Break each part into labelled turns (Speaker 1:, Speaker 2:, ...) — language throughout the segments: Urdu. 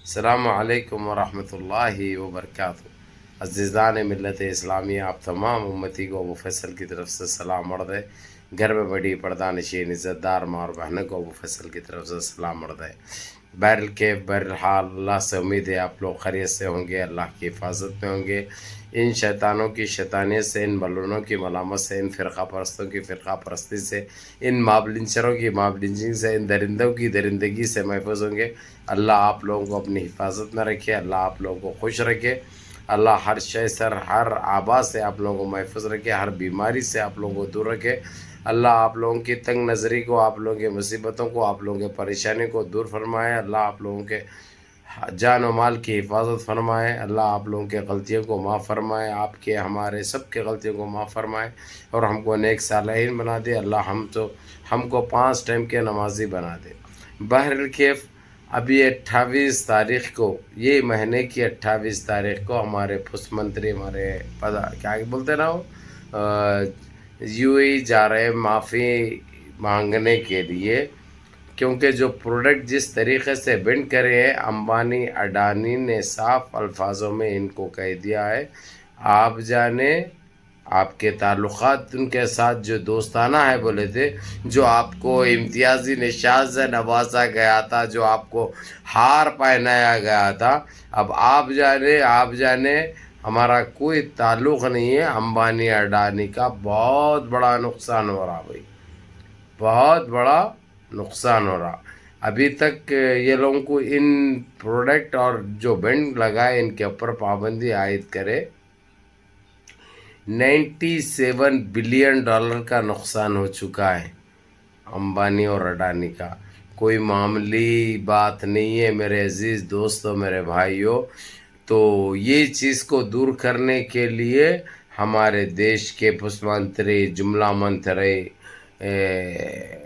Speaker 1: السلام علیکم ورحمۃ اللہ وبرکاتہ۔ عزیزان ملت اسلامیہ، آپ تمام امتی کو ابو فیصل کی طرف سے سلام عرض ہے۔ گھر میں بڑی پردہ نشین عزت دار ماں اور بہنوں کو ابو فیصل کی طرف سے سلام عرض ہے۔ بہرحال اللہ سے امید ہے آپ لوگ خیریت سے ہوں گے، اللہ کی حفاظت میں ہوں گے، ان شیطانوں کی شیطانیت سے، ان ملعونوں کی ملامت سے، ان فرقہ پرستوں کی فرقہ پرستی سے، ان ماب لنچروں کی ماب لنچنگ سے، ان درندوں کی درندگی سے محفوظ ہوں گے۔ اللہ آپ لوگوں کو اپنی حفاظت میں رکھے، اللہ آپ لوگوں کو خوش رکھے، اللہ ہر شے سر ہر آبا سے آپ لوگوں کو محفوظ رکھے، ہر بیماری سے آپ لوگوں کو دور رکھے۔ اللہ آپ لوگوں کی تنگ نظری کو، آپ لوگوں کی مصیبتوں کو، آپ لوگوں کی پریشانی کو دور فرمائے۔ اللہ آپ لوگوں کے جان و مال کی حفاظت فرمائے۔ اللہ آپ لوگوں کے غلطیوں کو معاف فرمائے، آپ کے ہمارے سب کے غلطیوں کو معاف فرمائے اور ہم کو نیک صالحین بنا دے۔ اللہ ہم کو 5 ٹائم کے نمازی بنا دے۔ بہرکیف ابھی 28 تاریخ کو، یہ مہینے کی 28 تاریخ کو ہمارے پوسٹ منتری، ہمارے کیا بولتے نا وہ یو اے جا رہے معافی مانگنے کے لیے، کیونکہ جو پروڈکٹ جس طریقے سے بینڈ کرے ہیں، امبانی اڈانی نے صاف الفاظوں میں ان کو کہہ دیا ہے، آپ جانے آپ کے تعلقات ان کے ساتھ جو دوستانہ ہے بولے تھے، جو آپ کو امتیازی نشان سے نوازا گیا تھا، جو آپ کو ہار پہنایا گیا تھا، اب آپ جانے ہمارا کوئی تعلق نہیں ہے۔ امبانی اڈانی کا بہت بڑا نقصان ہو رہا بھائی، بہت بڑا نقصان ہو رہا۔ ابھی تک یہ لوگوں کو ان پروڈکٹ اور جو بینڈ لگائے ان کے اوپر پابندی عائد کرے۔ $97 بلین کا نقصان ہو چکا ہے امبانی اور اڈانی کا۔ کوئی معمولی بات نہیں ہے میرے عزیز دوستوں، میرے بھائیوں۔ تو یہ چیز کو دور کرنے کے لیے ہمارے دیش کے پوسٹ منتری، جملہ منتری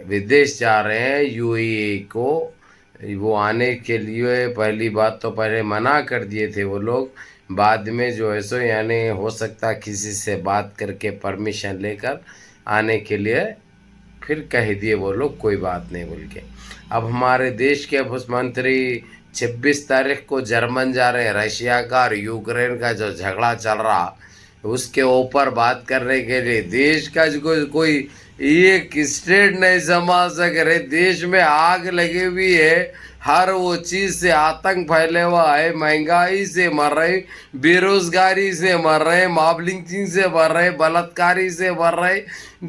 Speaker 1: ودیش جا رہے ہیں، یو اے کو وہ آنے کے لیے۔ پہلی بات تو پہلے منع کر دیے تھے وہ لوگ، بعد میں جو ہے سو یعنی ہو سکتا کسی سے بات کر کے پرمیشن لے کر آنے کے لیے پھر کہہ دیے وہ لوگ، کوئی بات نہیں بول کے۔ اب ہمارے دیش کے پوسٹ منتری 26 تاریخ کو جرمن جا رہے ہیں۔ رشیا کا اور یوکرین کا جو جھگڑا چل رہا اس کے اوپر بات کرنے کے لیے، دیش کا کوئی ایک اسٹیٹ نہیں سنبھال سک رہے، دیش میں آگ لگی ہوئی ہے، ہر وہ چیز سے آتنک پھیلے ہوا ہے، مہنگائی سے مر رہے، بے روزگاری سے مر رہے، ماب لنچنگ سے مر رہے، بلاత్కాری سے مر رہے،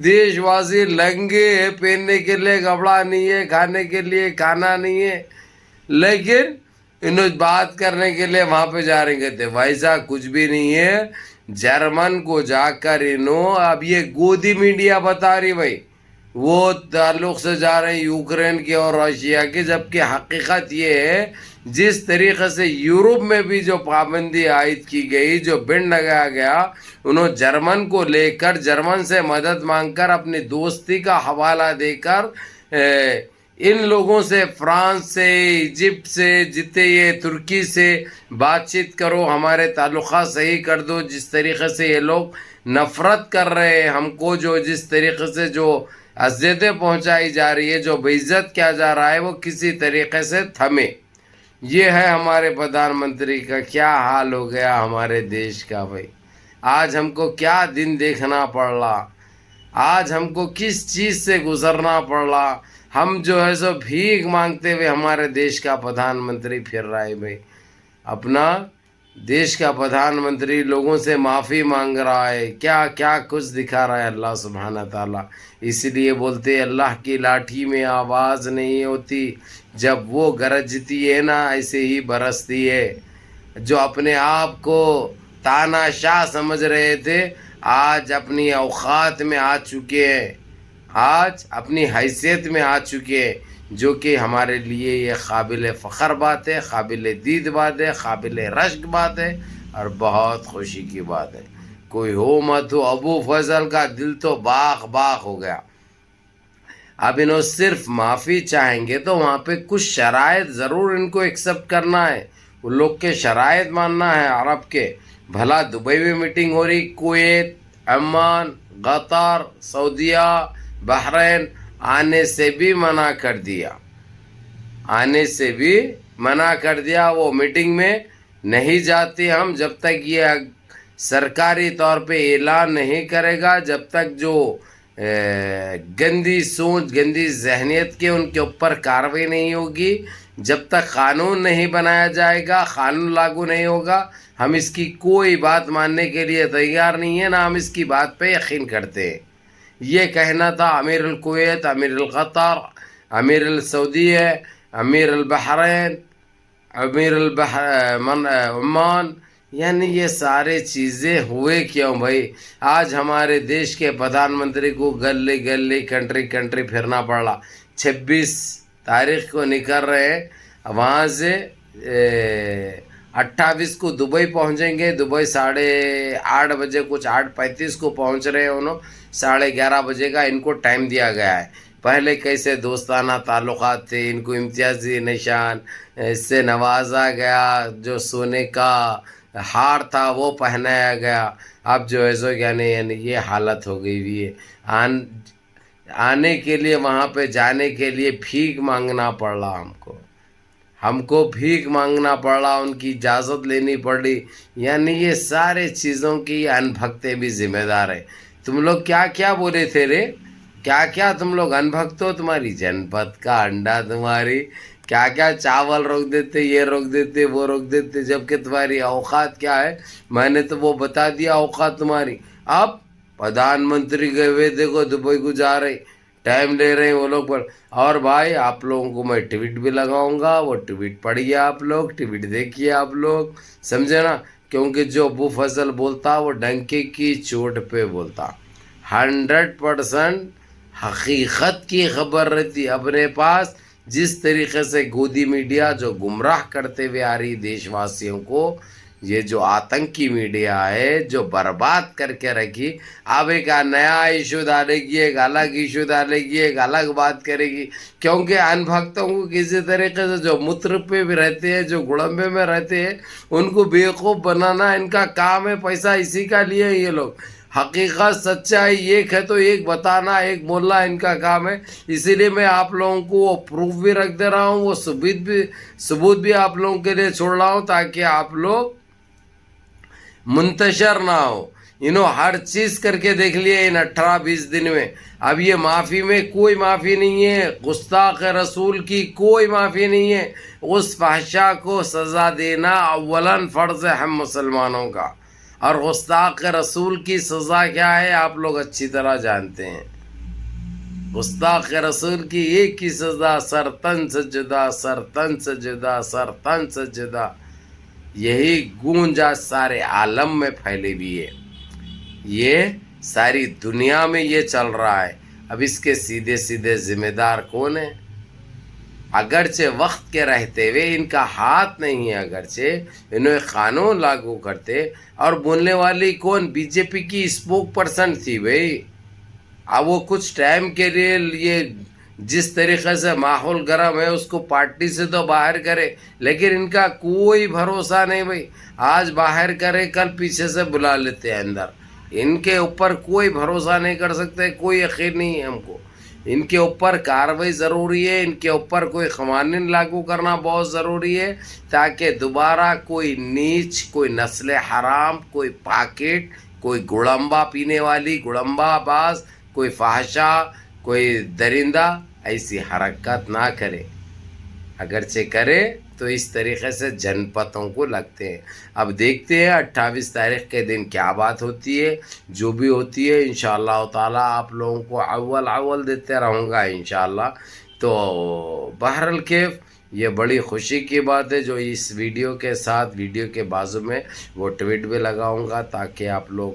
Speaker 1: دیش واسی لنگے ہیں، پہننے کے لیے کپڑا نہیں ہے، کھانے کے لیے کھانا نہیں ہے، لیکن انہوں بات کرنے کے لیے وہاں پہ جا رہے تھے۔ ویسا کچھ بھی نہیں ہے۔ جرمن کو جا کر اب یہ گودی میڈیا بتا رہی بھائی وہ تعلق سے جا رہے ہیں یوکرین کے اور رشیا کے، جبکہ حقیقت یہ ہے جس طریقے سے یورپ میں بھی جو پابندی عائد کی گئی، جو بینڈ لگایا گیا، انہوں جرمن کو لے کر، جرمن سے مدد مانگ کر، اپنی دوستی کا حوالہ دے کر ان لوگوں سے، فرانس سے، ایجپٹ سے، جتنے یہ ترکی سے بات چیت کرو، ہمارے تعلقات صحیح کر دو۔ جس طریقے سے یہ لوگ نفرت کر رہے ہیں ہم کو، جو جس طریقے سے جو اذیتیں پہنچائی جا رہی ہے، جو بے عزت کیا جا رہا ہے، وہ کسی طریقے سے تھمے۔ یہ ہے ہمارے پردھان منتری کا کیا حال ہو گیا ہمارے دیش کا بھائی۔ آج ہم کو کیا دن دیکھنا پڑ رہا، آج ہم کو کس چیز سے گزرنا پڑ رہا۔ ہم جو ہے سو بھیک مانگتے ہوئے ہمارے دیش کا پردھان منتری پھر رہا ہے بھائی۔ اپنا دیش کا پردھان منتری لوگوں سے معافی مانگ رہا ہے، کیا کیا کچھ دکھا رہا ہے اللہ سبحانہ تعالیٰ۔ اس لیے بولتے اللہ کی لاٹھی میں آواز نہیں ہوتی، جب وہ گرجتی ہے نا ایسے ہی برستی ہے۔ جو اپنے آپ کو تانا شاہ سمجھ رہے تھے، آج اپنی اوقات میں آ چکے ہیں، آج اپنی حیثیت میں آ چکے ہیں، جو کہ ہمارے لیے یہ قابل فخر بات ہے، قابل دید بات ہے، قابل رشک بات ہے اور بہت خوشی کی بات ہے۔ کوئی ہو مت ہو، ابو فضل کا دل تو باغ باغ ہو گیا۔ اب انہوں صرف معافی چاہیں گے تو وہاں پہ کچھ شرائط ضرور ان کو ایکسپٹ کرنا ہے، وہ لوگ کے شرائط ماننا ہے عرب کے۔ بھلا دبئی میں میٹنگ ہو رہی، کویت، عمان، قطر، سعودیہ، بحرین آنے سے بھی منع کر دیا، آنے سے بھی منع کر دیا، وہ میٹنگ میں نہیں جاتے ہم جب تک یہ سرکاری طور پہ اعلان نہیں کرے گا، جب تک جو گندی سوچ گندی ذہنیت کے ان کے اوپر کارروائی نہیں ہوگی، جب تک قانون نہیں بنایا جائے گا، قانون لاگو نہیں ہوگا، ہم اس کی کوئی بات ماننے کے لیے تیار نہیں ہے، نہ ہم اس کی بات پہ یقین کرتے ہیں۔ یہ کہنا تھا امیر الکویت، امیر القطر، امیر السعودیہ، امیر البحرین، امیر عمان، یعنی یہ سارے چیزیں ہوئے کیوں بھائی؟ آج ہمارے دیش کے پردھان منتری کو گلی گلی کنٹری کنٹری پھرنا پڑ رہا۔ 26 تاریخ کو نکل رہے ہیں وہاں سے، 28 کو دبئی پہنچیں گے، دبئی 8:30 بجے، کچھ 8:35 کو پہنچ رہے ہیں انہوں، 11:30 بجے کا ان کو ٹائم دیا گیا ہے۔ پہلے کیسے دوستانہ تعلقات تھے، ان کو امتیازی نشان اس سے نوازا گیا، جو سونے کا ہار تھا وہ پہنایا گیا، اب جو ہے سو یعنی یہ حالت ہو گئی ہوئی ہے۔ آنے کے لیے، وہاں پہ جانے کے لیے بھیک مانگنا پڑ رہا ہم کو بھیک مانگنا پڑ رہا، ان کی اجازت لینی پڑی، یعنی یہ سارے چیزوں کی ان بھکتے بھی ذمہ دار ہے۔ تم لوگ کیا کیا بولے تھے رے؟ کیا کیا تم لوگ ان بھکت ہو؟ تمہاری جنپت کا انڈا، تمہاری کیا کیا چاول روک دیتے، یہ روک دیتے، وہ روک دیتے، جبکہ تمہاری اوقات کیا ہے؟ میں نے تو وہ بتا دیا اوقات تمہاری۔ اب پردھان منتری گئے ہوئے دیکھو دبئی کو جا رہے، ٹائم لے رہے ہیں وہ لوگ پر۔ اور بھائی آپ لوگوں کو میں ٹویٹ بھی لگاؤں گا، وہ ٹویٹ پڑھیے آپ لوگ، ٹویٹ دیکھیے آپ لوگ، سمجھے نا؟ کیونکہ جو ابو فضل بولتا وہ ڈنکے کی چوٹ پہ بولتا، 100% حقیقت کی خبر رہتی اپنے پاس۔ جس طریقے سے گودی میڈیا جو گمراہ کرتے ہوئے آ رہی دیش واسیوں کو، یہ جو آتنکی میڈیا ہے جو برباد کر کے رکھی، اب ایک نیا ایشو ڈالے گی، ایک الگ ایشو ڈالے گی، ایک الگ بات کرے گی، کیونکہ ان بھکتوں کو کسی طریقے سے جو مطرب پہ بھی رہتے ہیں، جو گڑمبے میں رہتے ہیں، ان کو بیوقوف بنانا ان کا کام ہے، پیسہ اسی کا لیے یہ لوگ۔ حقیقت سچائی ایک ہے تو ایک بتانا، ایک بولنا ان کا کام ہے۔ اسی لیے میں آپ لوگوں کو وہ پروف بھی رکھ دے رہا ہوں، وہ ثبوت بھی آپ لوگوں کے لیے چھوڑ رہا ہوں، تاکہ آپ لوگ منتشر نہ ہو۔ ہر چیز کر کے دیکھ لیے ان 18-20 دن میں۔ اب یہ معافی میں کوئی معافی نہیں ہے، گستاخ رسول کی کوئی معافی نہیں ہے۔ اس فحشا کو سزا دینا اولاً فرض ہے ہم مسلمانوں کا، اور گستاخ رسول کی سزا کیا ہے آپ لوگ اچھی طرح جانتے ہیں۔ گستاخ رسول کی ایک ہی سزا، سرتن سے جدا، سرتن سے جدا، سرتن سے جدا۔ یہی گونج آج سارے عالم میں پھیلی ہوئی ہے، یہ ساری دنیا میں یہ چل رہا ہے۔ اب اس کے سیدھے سیدھے ذمہ دار کون ہیں؟ اگرچہ وقت کے رہتے ہوئے ان کا ہاتھ نہیں ہے، اگرچہ انہوں قانون لاگو کرتے، اور بولنے والی کون؟ بی جے پی کی اسپوک پرسن تھی بھائی۔ اب وہ کچھ ٹائم کے لیے یہ جس طریقے سے ماحول گرم ہے اس کو پارٹی سے تو باہر کرے، لیکن ان کا کوئی بھروسہ نہیں بھائی۔ آج باہر کرے، کل پیچھے سے بلا لیتے ہیں اندر۔ ان کے اوپر کوئی بھروسہ نہیں کر سکتے، کوئی یقین نہیں ہے ہم کو۔ ان کے اوپر کارروائی ضروری ہے، ان کے اوپر کوئی قوانین لاگو کرنا بہت ضروری ہے، تاکہ دوبارہ کوئی نیچ، کوئی نسل حرام، کوئی پاکٹ، کوئی گڑمبا پینے والی، گڑمبا باز، کوئی فحشا، کوئی درندہ ایسی حرکت نہ کرے۔ اگرچہ کرے تو اس طریقے سے جنپتوں کو لگتے ہیں۔ اب دیکھتے ہیں 28 تاریخ کے دن کیا بات ہوتی ہے، جو بھی ہوتی ہے انشاءاللہ تعالیٰ آپ لوگوں کو اول دیتے رہوں گا انشاءاللہ۔ تو بہرحال کیف یہ بڑی خوشی کی بات ہے، جو اس ویڈیو کے ساتھ، ویڈیو کے بازو میں وہ ٹویٹ بھی لگاؤں گا، تاکہ آپ لوگ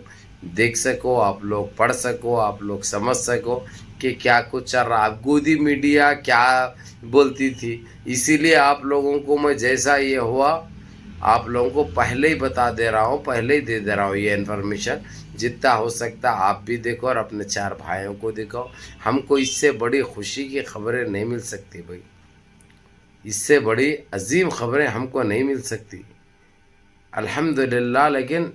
Speaker 1: دیکھ سکو، آپ لوگ پڑھ سکو، آپ لوگ سمجھ سکو کہ کیا کچھ چل رہا۔ اب گودی میڈیا کیا بولتی تھی، اسی لیے آپ لوگوں کو میں جیسا یہ ہوا آپ لوگوں کو پہلے ہی بتا دے رہا ہوں، پہلے ہی دے دے رہا ہوں یہ انفارمیشن۔ جتنا ہو سکتا آپ بھی دیکھو اور اپنے 4 بھائیوں کو دکھاؤ۔ ہم کو اس سے بڑی خوشی کی خبریں نہیں مل سکتی بھائی، اس سے بڑی عظیم خبریں ہم کو نہیں مل سکتی الحمدللہ۔ لیکن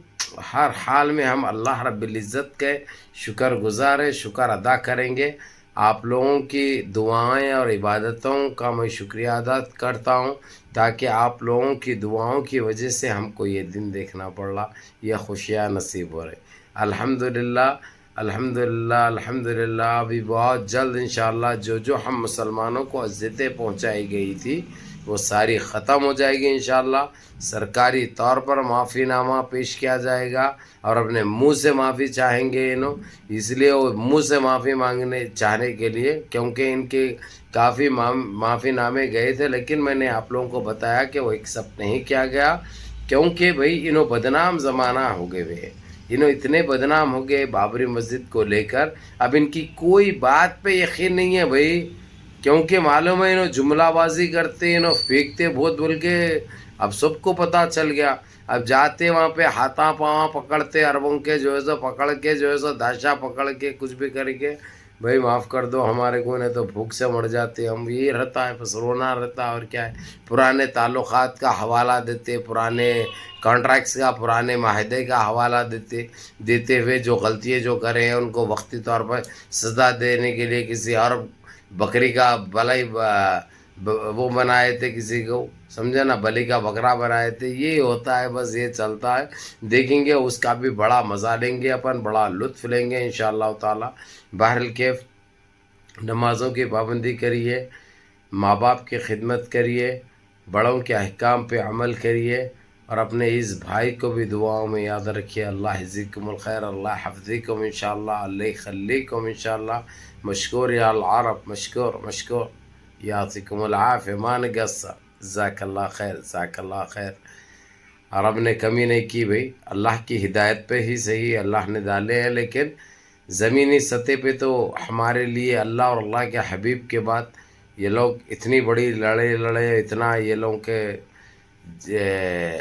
Speaker 1: ہر حال میں ہم اللہ رب العزت کے شکر گزار ہیں، شکر ادا کریں گے۔ آپ لوگوں کی دعائیں اور عبادتوں کا میں شکریہ ادا کرتا ہوں، تاکہ آپ لوگوں کی دعاؤں کی وجہ سے ہم کو یہ دن دیکھنا پڑ رہا، یہ خوشیاں نصیب ہو رہی۔ الحمدللہ الحمدللہ الحمدللہ۔ ابھی بہت جلد انشاءاللہ جو ہم مسلمانوں کو اذیتیں پہنچائی گئی تھی وہ ساری ختم ہو جائے گی انشاءاللہ۔ سرکاری طور پر معافی نامہ پیش کیا جائے گا اور اپنے منہ سے معافی چاہیں گے انہوں، اس لیے وہ منہ سے معافی مانگنے چاہنے کے لیے، کیونکہ ان کے کافی معافی نامے گئے تھے، لیکن میں نے آپ لوگوں کو بتایا کہ وہ ایکسپٹ نہیں کیا گیا، کیونکہ بھائی انہوں بدنام زمانہ ہو گئے ہوئے، انہوں اتنے بدنام ہو گئے بابری مسجد کو لے کر، اب ان کی کوئی بات پہ یقین نہیں ہے بھائی، کیونکہ معلوم ہے انہوں جملہ بازی کرتے، انہوں پھینکتے بہت بول کے، اب سب کو پتہ چل گیا۔ اب جاتے وہاں پہ ہاتھاں پاواں پکڑتے عربوں کے، جو ہے سو پکڑ کے، جو ہے سو داشا پکڑ کے کچھ بھی کر کے، بھائی معاف کر دو ہمارے کو، نہیں تو بھوک سے مر جاتے ہم، یہ رہتا ہے، بس رونا رہتا ہے اور کیا ہے۔ پرانے تعلقات کا حوالہ دیتے، پرانے کانٹریکٹس کا، پرانے معاہدے کا حوالہ دیتے ہوئے جو غلطیاں جو کرے ہیں ان کو وقتی طور پر سزا دینے کے لیے کسی اور بکری کا بلائی وہ بنائے تھے، کسی کو سمجھے نا، بلی کا بکرا بنائے تھے، یہ ہوتا ہے، بس یہ چلتا ہے۔ دیکھیں گے اس کا بھی بڑا مزہ لیں گے اپن، بڑا لطف لیں گے انشاءاللہ تعالی۔ بہرحال نمازوں کی پابندی کریے، ماں باپ کی خدمت کریے، بڑوں کے احکام پہ عمل کریے، اور اپنے اس بھائی کو بھی دعاؤں میں یاد رکھیے۔ اللہ یجزیکم الخیر، اللہ حفظکم انشاءاللہ، اللہ یخلیکم انشاءاللہ۔ مشکور یا العرب، مشکور مشکور، یعطیکم العافیہ، ما نقصر، جزاک اللہ خیر، جزاک اللہ خیر۔ عرب نے کمی نہیں کی بھائی، اللہ کی ہدایت پہ ہی صحیح اللہ نے ڈالے ہیں، لیکن زمینی سطح پہ تو ہمارے لیے اللہ اور اللہ کے حبیب کے بعد یہ لوگ اتنی بڑی لڑے اتنا یہ لوگوں کے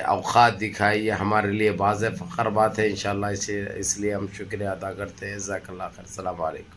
Speaker 1: اوقات دکھائی، یہ ہمارے لیے باعث فخر بات ہے انشاءاللہ، اس لیے ہم شکریہ ادا کرتے ہیں۔ جزاک اللہ خیر، السلام علیکم۔